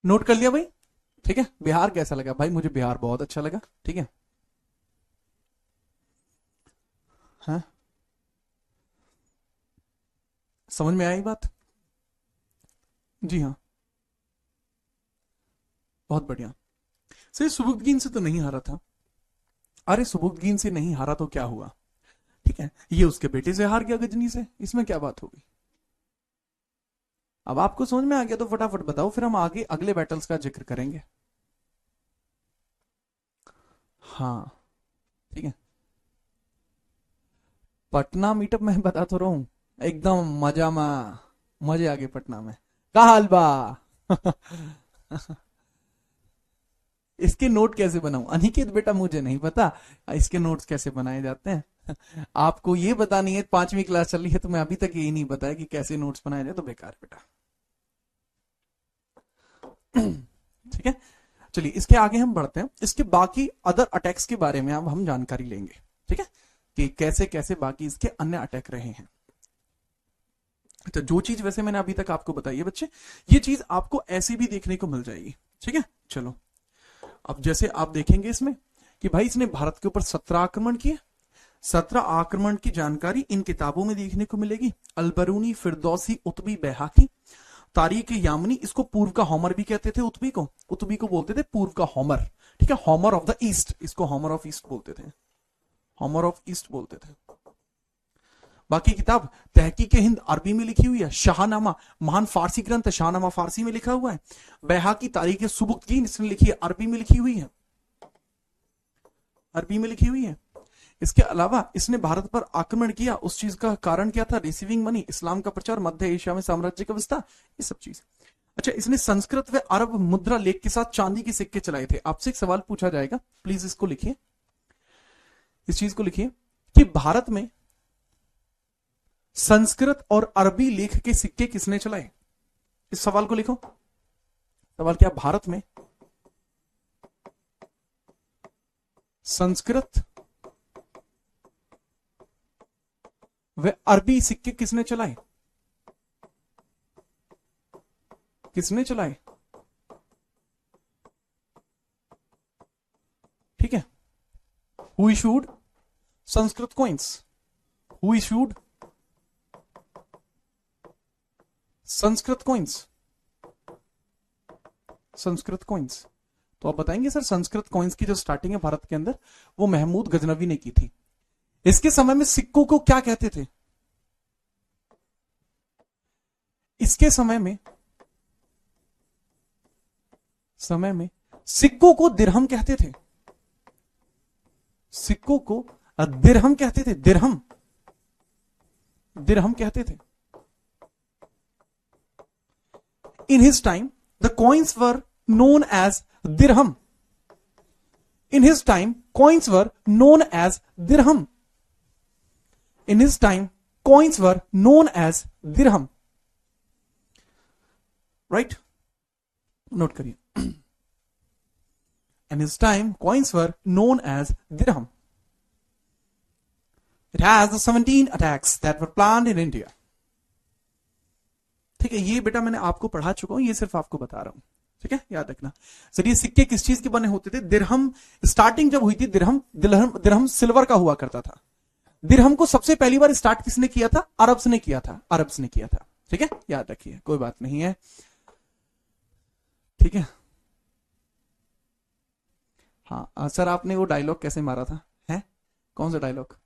Speaker 1: नोट कर लिया भाई? ठीक है, बिहार कैसा लगा भाई? मुझे बिहार बहुत अच्छा लगा। ठीक है, हाँ, समझ में आई बात? जी हाँ, बहुत बढ़िया। सर सुबुद्दीन से तो नहीं हारा था। अरे सुबुद्दीन से नहीं हारा तो क्या हुआ? ठीक है, ये उसके बेटे से हार गया गजनी से, इसमें क्या बात होगी? अब आपको समझ में आ गया तो फटाफट बताओ, फिर हम आगे अगले बैटल्स का जिक्र करेंगे। हाँ, ठीक है। पटना मीटअप में बता तो रहा हूं, एकदम मजा में, मजे आ गए पटना में। का हाल बा? इसके नोट कैसे बनाऊं अनिकेत बेटा? मुझे नहीं पता इसके नोट्स कैसे बनाए जाते हैं। आपको ये बतानी है, 5वीं क्लास चल रही है तो मैं अभी तक यही नहीं बताया कि कैसे नोट्स बनाए जाए, तो बेकार बेटा। ठीक है, चलिए इसके आगे हम बढ़ते हैं। इसके बाकी अदर अटैक्स के बारे में अब हम जानकारी लेंगे। ठीक है, कि कैसे कैसे बाकी इसके अन्य अटैक रहे हैं। तो जो चीज वैसे मैंने अभी तक आपको बताई है बच्चे, ये चीज आपको ऐसे भी देखने को मिल जाएगी। ठीक है, चलो अब जैसे आप देखेंगे इसमें कि भाई इसने भारत के ऊपर 17 आक्रमण किए। 17 आक्रमण की जानकारी इन किताबों में देखने को मिलेगी, अलबरूनी, फिरदौसी, उतबी, बैहाकी, तारीख यामनी। इसको पूर्व का होमर भी कहते थे। उतबी को बोलते थे पूर्व का होमर। ठीक है, होमर ऑफ द ईस्ट, इसको होमर ऑफ ईस्ट बोलते थे, होमर ऑफ ईस्ट बोलते थे। बाकी किताब तहकीक हिंद अरबी में लिखी हुई है। शाहनामा महान फारसी ग्रंथ, शाहनामा फारसी में लिखा हुआ है। बैहाकी तारीख सुबुक्तगीन इसने लिखी है, अरबी में लिखी हुई है, अरबी में लिखी हुई है। इसके अलावा इसने भारत पर आक्रमण किया, उस चीज का कारण क्या था? रिसीविंग मनी, इस्लाम का प्रचार, मध्य एशिया में साम्राज्य का विस्तार, ये सब चीज। अच्छा, इसने संस्कृत व अरब मुद्रा लेख के साथ चांदी के सिक्के चलाए थे। आपसे एक सवाल पूछा जाएगा, प्लीज इसको लिखिए, इस चीज को लिखिए कि भारत में संस्कृत और अरबी लेख के सिक्के किसने चलाए? इस सवाल को लिखो। सवाल क्या? भारत में संस्कृत व अरबी सिक्के किसने चलाए? किसने चलाए? ठीक है, who issued Sanskrit coins? Who issued Sanskrit coins? Sanskrit coins. तो आप बताएंगे सर संस्कृत कॉइन्स की जो स्टार्टिंग है भारत के अंदर, वो महमूद गजनवी ने की थी। इसके समय में सिक्कों को क्या कहते थे? इसके समय में सिक्कों को दिरहम कहते थे। सिक्कों को दिरहम कहते थे, दिरहम, दिरहम कहते थे। In his time, the coins were known as dirham. In his time, coins were known as dirham. In his time, coins were known as dirham. Right? Note करिए. In his time, coins were known as dirham. It has the 17 attacks that were planned in India. ठीक है, ये बेटा मैंने आपको पढ़ा चुका हूं, ये सिर्फ आपको बता रहा हूं। ठीक है, याद रखना। सर ये सिक्के किस चीज के बने होते थे? दिरहम। स्टार्टिंग जब हुई थी दिरहम, दिरहम सिल्वर का हुआ करता था। दिरहम को सबसे पहली बार स्टार्ट किसने किया था? अरब्स ने किया था, अरब्स ने किया था। ठीक है, याद रखिए, कोई बात नहीं है। ठीक है, हाँ सर आपने वो डायलॉग कैसे मारा था? है कौन सा डायलॉग?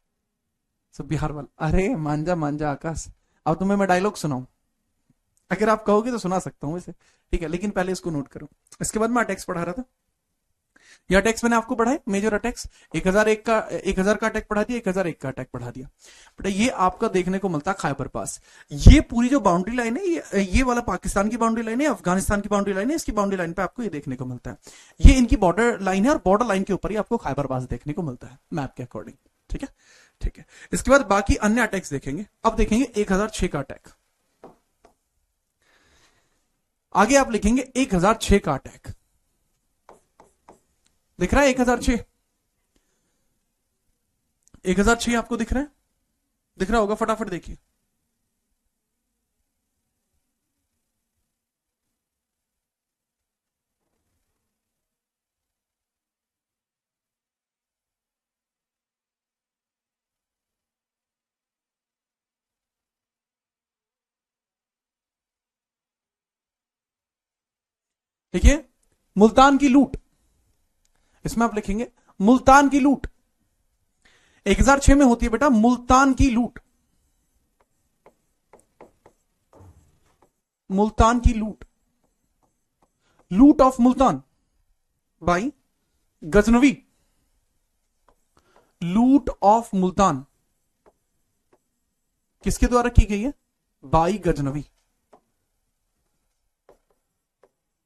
Speaker 1: सब बिहार वाला। अरे मांझा मांझा आकाश, अब तुम्हें मैं डायलॉग सुनाऊं? अगर आप कहोगे तो सुना सकता हूं वैसे। ठीक है, लेकिन पहले इसको नोट करो। इसके बाद मैं अटैक्स पढ़ा रहा था। ये अटैक्स मैंने आपको पढ़ाए, मेजर अटैक्स। 1001 का अटैक पढ़ा दिया, 1001 का अटैक पढ़ा दिया। बेटा ये आपका देखने को मिलता है खैबर पास। ये पूरी जो बाउंड्री लाइन है, ये वाला पाकिस्तान की बाउंड्री लाइन है, अफगानिस्तान की बाउंड्री लाइन है, इसकी बाउंड्री लाइन पे आपको ये देखने को मिलता है। ये इनकी बॉर्डर लाइन है और बॉर्डर लाइन के ऊपर ही आपको खैबर पास देखने को मिलता है मैप के अकॉर्डिंग। ठीक है, ठीक है। इसके बाद बाकी अन्य अटैक्स देखेंगे। अब देखेंगे 1006 का अटैक। आगे आप लिखेंगे 1006 का अटैक। दिख रहा है 1006? 1006 आपको दिख रहा है? दिख रहा होगा, फटाफट देखिए। देखिए, मुल्तान की लूट, इसमें आप लिखेंगे मुल्तान की लूट 1006 में होती है बेटा, मुल्तान की लूट, मुल्तान की लूट, लूट ऑफ मुल्तान बाई गजनवी, लूट ऑफ मुल्तान किसके द्वारा की गई है? By Ghaznavi,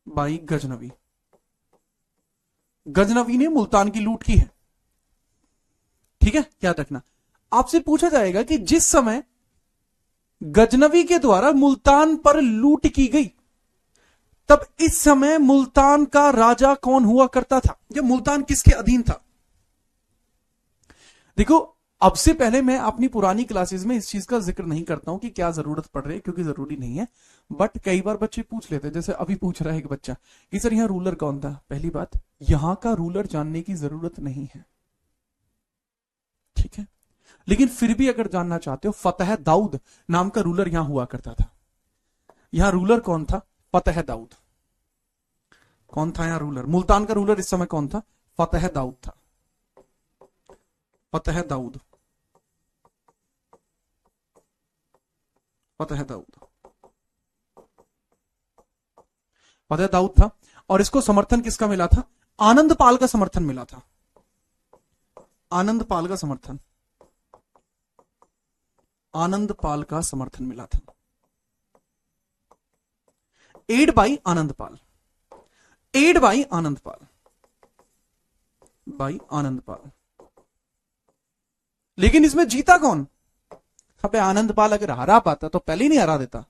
Speaker 1: by Ghaznavi. गजनवी ने मुल्तान की लूट की है, ठीक है, याद रखना। आपसे पूछा जाएगा कि जिस समय गजनवी के द्वारा मुल्तान पर लूट की गई, तब इस समय मुल्तान का राजा कौन हुआ करता था, या मुल्तान किसके अधीन था? देखो, अब से पहले मैं अपनी पुरानी क्लासेस में इस चीज का जिक्र नहीं करता हूं कि क्या जरूरत पड़ रही है, क्योंकि जरूरी नहीं है, बट कई बार बच्चे पूछ लेते हैं, जैसे अभी पूछ रहा है एक बच्चा कि सर यहां रूलर कौन था। पहली बात, यहां का रूलर जानने की जरूरत नहीं है, ठीक है, लेकिन फिर भी अगर जानना चाहते हो, फतेह दाऊद नाम का रूलर यहां हुआ करता था। यहां रूलर कौन था? फतेह दाऊद। कौन था यहां रूलर? मुल्तान का रूलर इस समय कौन था? फतेह दाऊद था, फतेह दाऊद, फतेह दाऊद, फतेह दाऊद था। और इसको समर्थन किसका मिला था? आनंद पाल का समर्थन मिला था, आनंद पाल का समर्थन, आनंद पाल का समर्थन मिला था। Aid by Anandpal, aid by Anandpal, by Anandpal. लेकिन इसमें जीता कौन? अबे आनंद पाल अगर हरा पाता तो पहले ही नहीं हरा देता।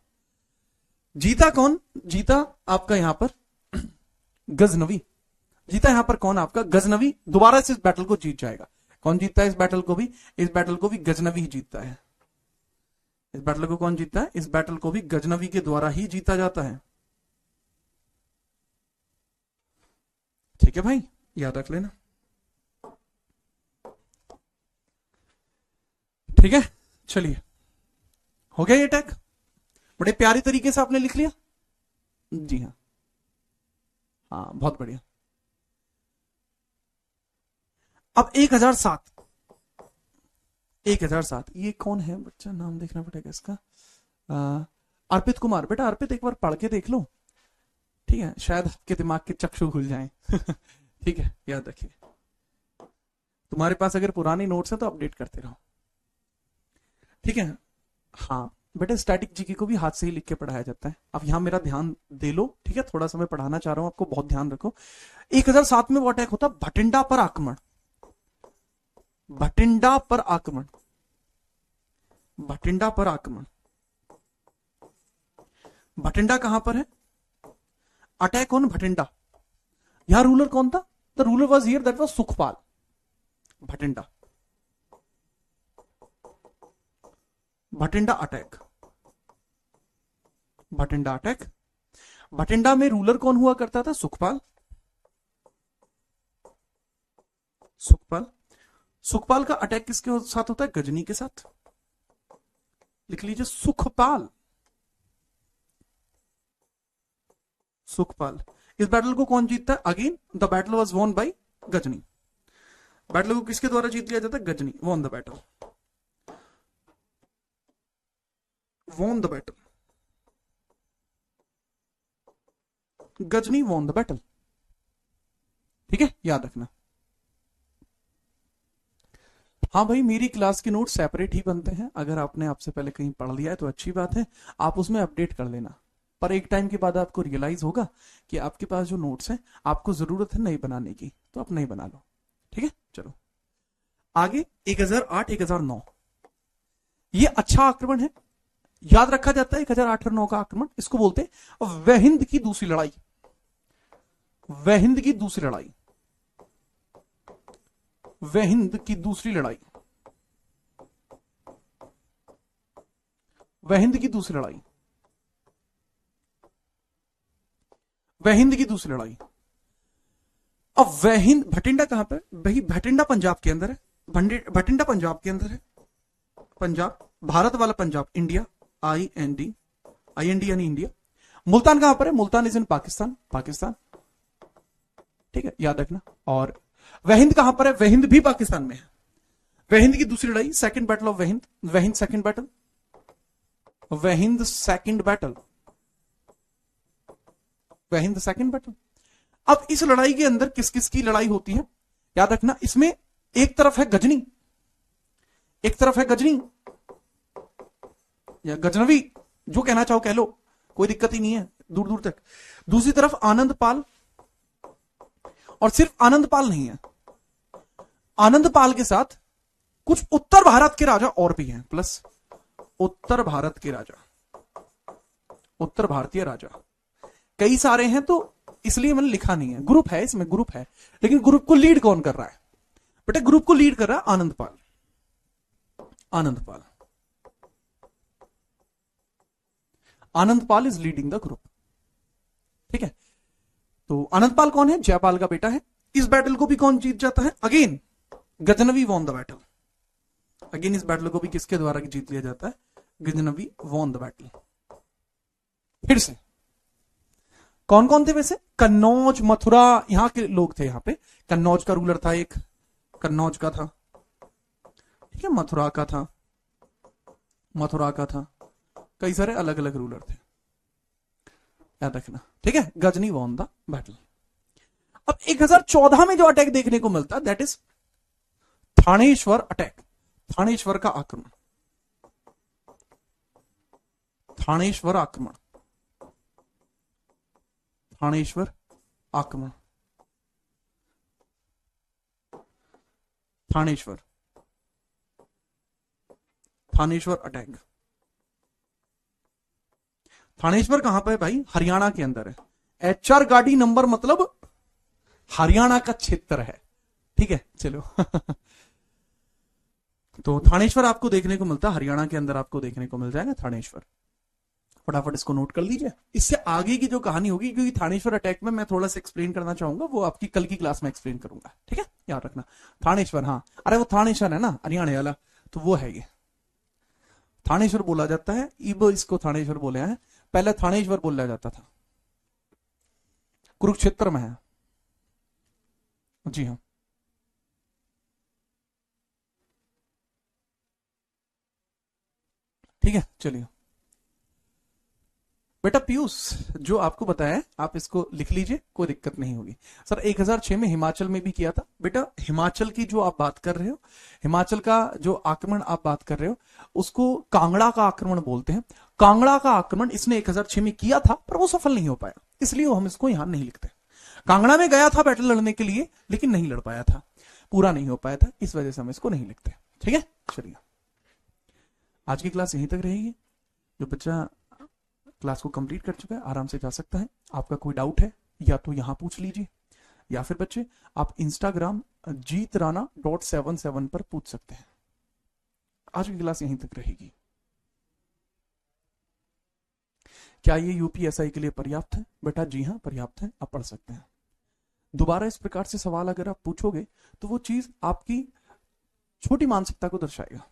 Speaker 1: जीता कौन? जीता आपका यहां पर गजनवी। जीता यहां पर कौन? आपका गजनवी। दोबारा से इस बैटल को जीत जाएगा। कौन जीतता है इस बैटल को भी? इस बैटल को भी गजनवी ही जीतता है। इस बैटल को कौन जीतता है? इस बैटल को भी गजनवी के द्वारा ही जीता जाता है, ठीक है भाई, याद रख लेना, ठीक है। चलिए, हो गया ये टैग? बड़े प्यारी तरीके से आपने लिख लिया। जी हाँ, हाँ, बहुत बढ़िया। अब 1007, 1007 ये कौन है बच्चा? नाम देखना पड़ेगा इसका। अर्पित कुमार। बेटा अर्पित, एक बार पढ़ के देख लो, ठीक है, शायद आपके दिमाग के चक्षु खुल जाएं। ठीक है, याद रखिए, तुम्हारे पास अगर पुराने नोट्स हैं तो अपडेट करते रहो, ठीक है। हाँ बेटा, स्टैटिक जीके को भी हाथ से ही लिख के पढ़ाया जाता है। अब यहां मेरा ध्यान दे लो, ठीक है, थोड़ा सा मैं पढ़ाना चाह रहा हूं आपको, बहुत ध्यान रखो। 1007 में वो अटैक होता भटिंडा पर आक्रमण, भटिंडा पर आक्रमण, भटिंडा पर आक्रमण। भटिंडा कहां पर है? Attack on Bathinda. यहां रूलर कौन था? The ruler was here, that was Sukhpal. Bathinda, Bathinda attack, Bathinda attack. Bathinda में रूलर कौन हुआ करता था? सुखपाल, सुखपाल। सुखपाल का अटैक किसके साथ होता है? गजनी के साथ। लिख लीजिए, सुखपाल, सुखपाल। इस बैटल को कौन जीतता है? Again the battle was won by Ghazni. Battle को किसके द्वारा जीत लिया जाता है? Ghazni won the battle, won the battle, Ghazni won the battle, ठीक है, याद रखना। हाँ भाई, मेरी क्लास के नोट सेपरेट ही बनते हैं। अगर आपने आपसे पहले कहीं पढ़ लिया है तो अच्छी बात है, आप उसमें अपडेट कर लेना, पर एक टाइम के बाद आपको रियलाइज होगा कि आपके पास जो नोट्स हैं आपको जरूरत है नई बनाने की, तो आप नई बना लो, ठीक है। चलो आगे, 1008, 1009 ये अच्छा आक्रमण है, याद रखा जाता है 1008 और 9 का आक्रमण। इसको बोलते हैं वहिंद की दूसरी लड़ाई, वहिंद की दूसरी लड़ाई, वहिंद की दूसरी लड़ाई, वहिंद की दूसरी लड़ाई, वहिंद की दूसरी लड़ाई। अब वहिंद, भटिंडा कहां पर? भाई भटिंडा पंजाब के अंदर है, भटिंडा पंजाब के अंदर है, पंजाब, भारत वाला पंजाब, इंडिया, IND, IND यानी इंडिया। मुल्तान कहां पर है? मुल्तान इज इन पाकिस्तान, पाकिस्तान, ठीक है, याद रखना। और वहिंद कहां पर है? वहिंद भी पाकिस्तान में है। वहिंद की दूसरी लड़ाई, second battle of Waihind, Waihind second battle, Waihind second battle, Waihind second battle. अब इस लड़ाई के अंदर किस किस की लड़ाई होती है याद रखना। इसमें एक तरफ है गजनी, एक तरफ है गजनी या गजनवी, जो कहना चाहो कह लो, कोई दिक्कत ही नहीं है दूर दूर तक। दूसरी तरफ आनंदपाल, और सिर्फ आनंदपाल नहीं है, आनंदपाल के साथ कुछ उत्तर भारत के राजा और भी हैं, प्लस उत्तर भारत के राजा, उत्तर भारतीय राजा कई सारे हैं, तो इसलिए मैंने लिखा नहीं है। ग्रुप है इसमें, ग्रुप है, लेकिन ग्रुप को लीड कौन कर रहा है बेटा? ग्रुप को लीड कर रहा है Anandpal, Anandpal, Anandpal is leading the group, ठीक है। तो आनंदपाल कौन है? जयपाल का बेटा है। इस बैटल को भी कौन जीत जाता है? Again Ghaznavi von the battle, again इस बैटल को भी किसके द्वारा जीत लिया जाता है? Ghaznavi von the battle. फिर से कौन कौन थे वैसे? कन्नौज, मथुरा, यहां के लोग थे। यहां पे कन्नौज का रूलर था एक, कन्नौज का था, ठीक है, मथुरा का था, मथुरा का था, कई सारे अलग अलग रूलर थे, याद रखना, ठीक है। Ghazni won the battle. अब 1014 में जो अटैक देखने को मिलता है that is Thaneshwar attack, Thaneshwar का आक्रमण, थानेश्वर आक्रमण, थानेश्वर आक्रमण, थानेश्वर, थानेश्वर अटैक। थानेश्वर कहां पे है भाई? हरियाणा के अंदर है। HR गाड़ी नंबर मतलब हरियाणा का क्षेत्र है, ठीक है, चलो। तो थानेश्वर आपको देखने को मिलता है, हरियाणा के अंदर आपको देखने को मिल जाएगा थानेश्वर। फटाफट इसको नोट कर लीजिए। इससे आगे की जो कहानी होगी, क्योंकि थानेश्वर अटैक में मैं थोड़ा सा एक्सप्लेन करना चाहूंगा, वो आपकी कल की क्लास में एक्सप्लेन करूंगा, ठीक है, याद रखना। थानेश्वर, हाँ, अरे वो थानेश्वर है ना हरियाणा वाला, तो वो है ये थानेश्वर बोला जाता है। इब इसको थानेश्वर बोले हैं, पहले थानेश्वर बोला जाता था, कुरुक्षेत्र में है, जी हाँ। ठीक है, चलिए बेटा पीयूष, जो आपको बताया आप इसको लिख लीजिए, कोई दिक्कत नहीं होगी। सर 1006 में हिमाचल में भी किया था बेटा। हिमाचल की जो आप बात कर रहे हो, हिमाचल का जो आक्रमण आप बात कर रहे हो, उसको कांगड़ा का आक्रमण बोलते हैं। कांगड़ा का आक्रमण इसने 1006 में किया था, पर वो सफल नहीं हो पाया, इसलिए हम इसको यहां नहीं लिखते। कांगड़ा में गया था बैटल लड़ने के लिए, लेकिन नहीं लड़ पाया था, पूरा नहीं हो पाया था, इस वजह से हम इसको नहीं लिखते, ठीक है। चलिए आज की क्लास यहीं तक रहेगी। जो बच्चा क्लास को कंप्लीट कर चुका है आराम से जा सकता है। आपका कोई डाउट है या तो यहां पूछ लीजिए, या फिर बच्चे आप इंस्टाग्राम जीतराना.77 पर पूछ सकते हैं। आज की क्लास यहीं तक रहेगी। क्या ये यूपीएसआई के लिए पर्याप्त है? बेटा जी हाँ, पर्याप्त है, आप पढ़ सकते हैं। दोबारा इस प्रकार से सवाल अगर आप पूछोगे तो वो चीज आपकी छोटी मानसिकता को दर्शाएगा।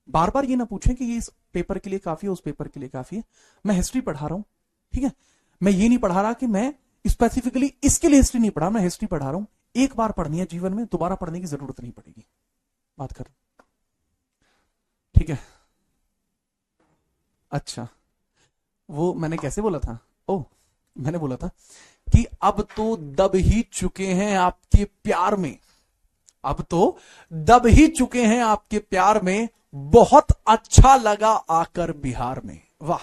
Speaker 1: बार बार ये ना पूछें कि ये इस पेपर के लिए काफी है, उस पेपर के लिए काफी है। मैं हिस्ट्री पढ़ा रहा हूं, ठीक है, मैं ये नहीं पढ़ा रहा कि मैं स्पेसिफिकली इसके लिए हिस्ट्री नहीं पढ़ा, मैं हिस्ट्री पढ़ा रहा हूं। एक बार पढ़नी है जीवन में, दोबारा पढ़ने की जरूरत नहीं पड़ेगी। बात कर, ठीक है। अच्छा, वो मैंने कैसे बोला था? ओ, मैंने बोला था कि अब तो दब ही चुके हैं आपके प्यार में, अब तो दब ही चुके हैं आपके प्यार में, बहुत अच्छा लगा आकर बिहार में। वाह।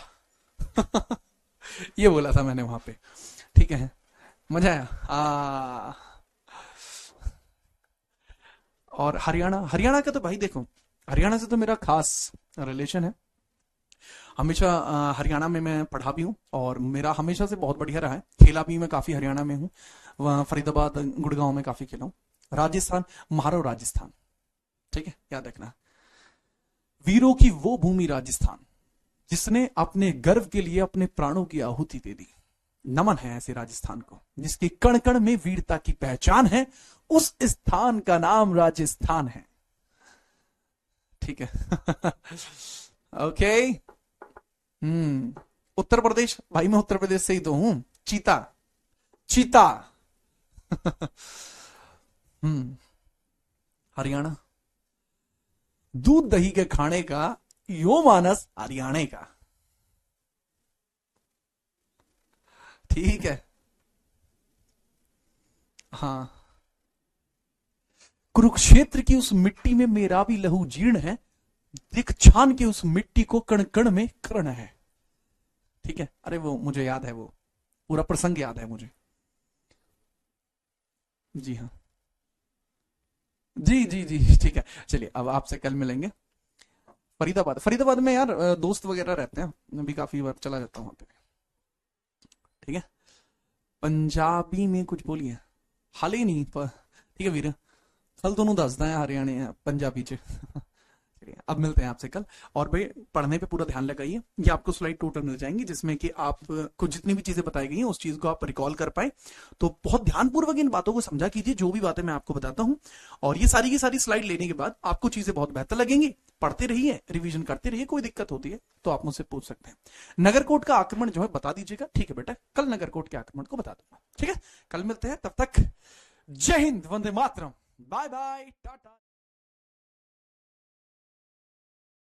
Speaker 1: ये बोला था मैंने वहां पे, ठीक है, मजा आया। और हरियाणा, हरियाणा का तो भाई देखो, हरियाणा से तो मेरा खास रिलेशन है। हमेशा हरियाणा में मैं पढ़ा भी हूँ, और मेरा हमेशा से बहुत बढ़िया रहा है। खेला भी मैं काफी हरियाणा में हूँ, वहां फरीदाबाद गुड़गांव में काफी खेला हूँ। राजस्थान, महारो राजस्थान, ठीक है, याद रखना। वीरों की वो भूमि राजस्थान, जिसने अपने गर्व के लिए अपने प्राणों की आहुति दे दी। नमन है ऐसे राजस्थान को, जिसके कण कण में वीरता की पहचान है। उस स्थान का नाम राजस्थान है, ठीक है। ओके, उत्तर प्रदेश, भाई मैं उत्तर प्रदेश से ही तो हूं। चीता, चीता। हरियाणा, दूध दही के खाने का यो मानस हरियाणे का। ठीक है। हाँ, कुरुक्षेत्र की उस मिट्टी में मेरा भी लहू जीर्ण है, दिख छान के उस मिट्टी को कण कण में कर्ण है। ठीक है, अरे वो मुझे याद है, वो पूरा प्रसंग याद है मुझे। जी हाँ, जी जी जी, ठीक है। चलिए अब आपसे कल मिलेंगे। फरीदाबाद, फरीदाबाद में यार दोस्त वगैरह रहते हैं, मैं भी काफी बार चला जाता हूँ वहां पे। ठीक है, पंजाबी में कुछ बोलिए, हाल ही नहीं पर ठीक है वीर, कल दोनों दसदा है हरियाणे पंजाबी च। चलिए, अब मिलते हैं आपसे कल। और भाई पढ़ने पे पूरा ध्यान लगाइए, ये आपको स्लाइड टोटल मिल जाएंगी जिसमें कि आपको जितनी भी चीजें बताई गई हैं उस चीज को आप रिकॉल कर पाए। तो बहुत ध्यानपूर्वक इन बातों को समझा कीजिए, जो भी बातें मैं आपको बताता हूं। और ये सारी की सारी स्लाइड लेने के बाद आपको चीजें बहुत बेहतर लगेंगी। पढ़ते रहिए, रिवीजन करते रहिए, कोई दिक्कत होती है तो आप मुझसे पूछ सकते हैं। नगरकोट का आक्रमण जो है बता दीजिएगा, ठीक है बेटा, कल नगरकोट के आक्रमण को बता दूंगा। ठीक है, कल मिलते हैं, तब तक जय हिंद, वंदे मातरम, बाय बाय, टाटा।